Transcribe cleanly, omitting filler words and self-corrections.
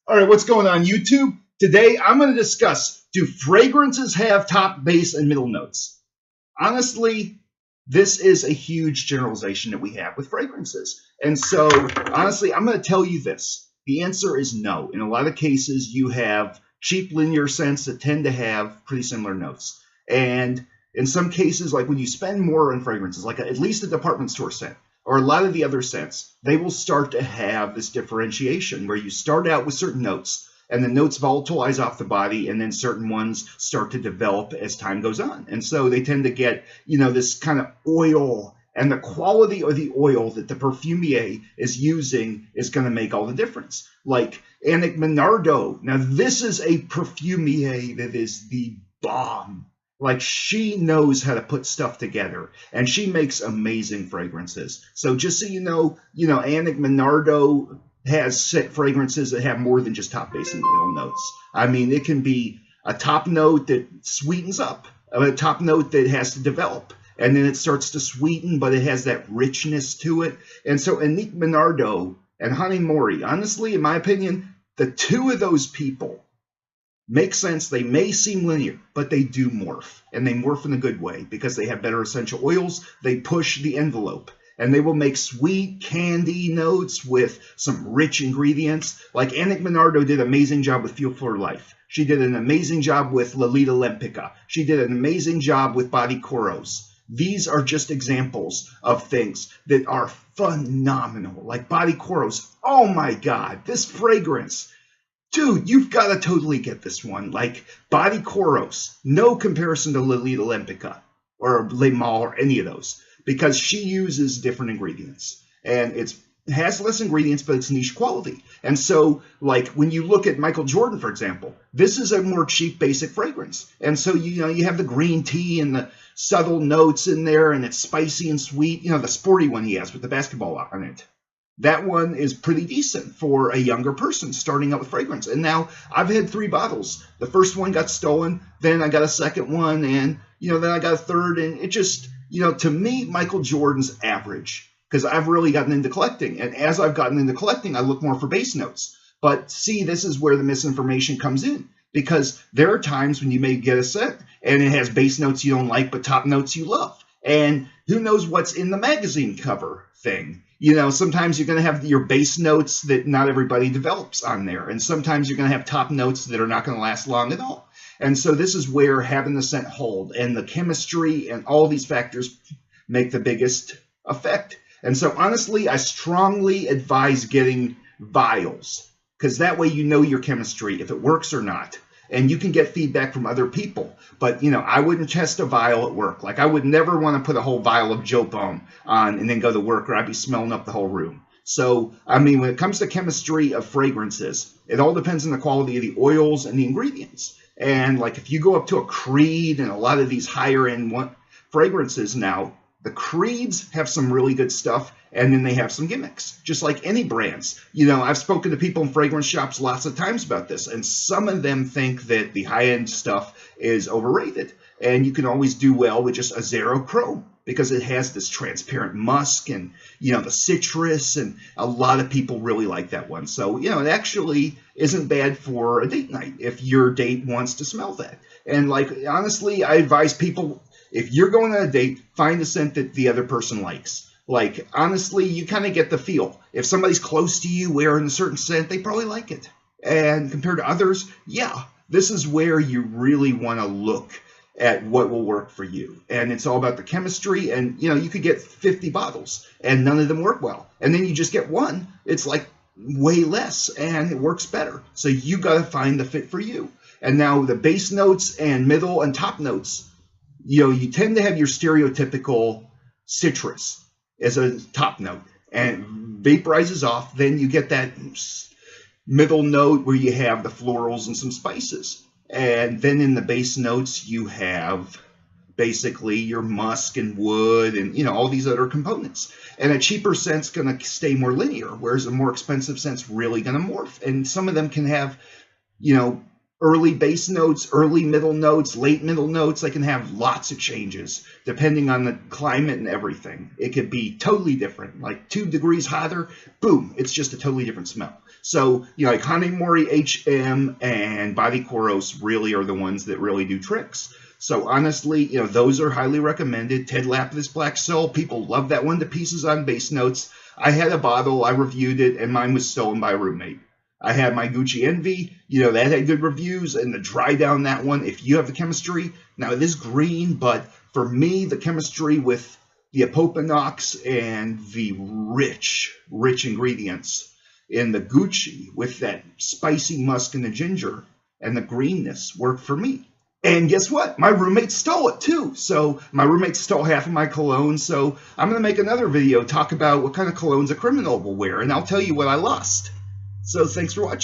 All right, what's going on YouTube? Today I'm going to discuss, do fragrances have top, base, and middle notes? Honestly, this is a huge generalization that we have with fragrances. And so, honestly, I'm going to tell you this. The answer is no. In a lot of cases, you have cheap linear scents that tend to have pretty similar notes. And in some cases, like when you spend more on fragrances, like at least a department store scent, or a lot of the other scents, they will start to have this differentiation where you start out with certain notes and the notes volatilize off the body and then certain ones start to develop as time goes on. And so they tend to get, this kind of oil, and the quality of the oil that the perfumier is using is going to make all the difference. Like Annick Minardo. Now this is a perfumier that is the bomb. Like, she knows how to put stuff together, and she makes amazing fragrances. So just so you know, Annick Minardo has set fragrances that have more than just top, base, and middle notes. I mean, it can be a top note that sweetens up, a top note that has to develop, and then it starts to sweeten, but it has that richness to it. And so Annick Minardo and Honey Mori, honestly, in my opinion, the two of those people make sense. They may seem linear, but they do morph, and they morph in a good way because they have better essential oils. They push the envelope, and they will make sweet candy notes with some rich ingredients. Like Annick Minardo did an amazing job with Fuel for Life. She did an amazing job with Lolita Lempica. She did an amazing job with Body Coros. These are just examples of things that are phenomenal. Like Body Coros. Oh my God, this fragrance. Dude, you've got to totally get this one. Like Body Coros, no comparison to Lolita Lempica or Le Mal or any of those, because she uses different ingredients, and it has less ingredients, but it's niche quality. And so, like when you look at Michael Jordan, for example, this is a more cheap, basic fragrance. And so you have the green tea and the subtle notes in there, and it's spicy and sweet. The sporty one he has with the basketball on it. That one is pretty decent for a younger person starting out with fragrance. And now I've had 3 bottles. The first one got stolen, then I got a second one, and then I got a third. And it just, to me, Michael Jordan's average, because I've really gotten into collecting. And as I've gotten into collecting, I look more for base notes. But see, this is where the misinformation comes in, because there are times when you may get a scent and it has base notes you don't like, but top notes you love. And who knows what's in the magazine cover thing. Sometimes you're going to have your base notes that not everybody develops on there. And sometimes you're going to have top notes that are not going to last long at all. And so this is where having the scent hold and the chemistry and all these factors make the biggest effect. And so honestly, I strongly advise getting vials, because that way you know your chemistry, if it works or not. And you can get feedback from other people. But, I wouldn't test a vial at work. Like, I would never want to put a whole vial of Joe Balm on and then go to work, or I'd be smelling up the whole room. So, I mean, when it comes to chemistry of fragrances, it all depends on the quality of the oils and the ingredients. And, like, if you go up to a Creed and a lot of these higher-end fragrances now, the Creeds have some really good stuff, and then they have some gimmicks, just like any brands. I've spoken to people in fragrance shops lots of times about this, and some of them think that the high-end stuff is overrated. And you can always do well with just a Zero Chrome, because it has this transparent musk and, the citrus, and a lot of people really like that one. So, it actually isn't bad for a date night if your date wants to smell that. And, like, honestly, I advise people, if you're going on a date, find a scent that the other person likes. Like, honestly, you kind of get the feel. If somebody's close to you wearing a certain scent, they probably like it. And compared to others, yeah, this is where you really want to look at what will work for you. And it's all about the chemistry. And, you could get 50 bottles and none of them work well. And then you just get one. It's like way less and it works better. So you got to find the fit for you. And now the base notes and middle and top notes, you tend to have your stereotypical citrus as a top note, and vaporizes off. Then you get that middle note where you have the florals and some spices. And then in the base notes, you have basically your musk and wood and, all these other components. And a cheaper scent's going to stay more linear, whereas a more expensive scent's really going to morph. And some of them can have, early base notes, early middle notes, late middle notes. They can have lots of changes depending on the climate and everything. It could be totally different, like 2 degrees hotter, boom, it's just a totally different smell. So, like Hanamori HM and Body Koros really are the ones that really do tricks. So honestly, those are highly recommended. Ted Lapidus Black Soul, people love that one to pieces on Basenotes. I had a bottle, I reviewed it, and mine was stolen by a roommate. I had my Gucci Envy, that had good reviews, and the dry down that one, if you have the chemistry, now it is green, but for me, the chemistry with the Apopanox and the rich ingredients in the Gucci with that spicy musk and the ginger and the greenness worked for me. And guess what? My roommate stole it too. So my roommate stole half of my cologne. So I'm going to make another video, talk about what kind of colognes a criminal will wear, and I'll tell you what I lost. So thanks for watching.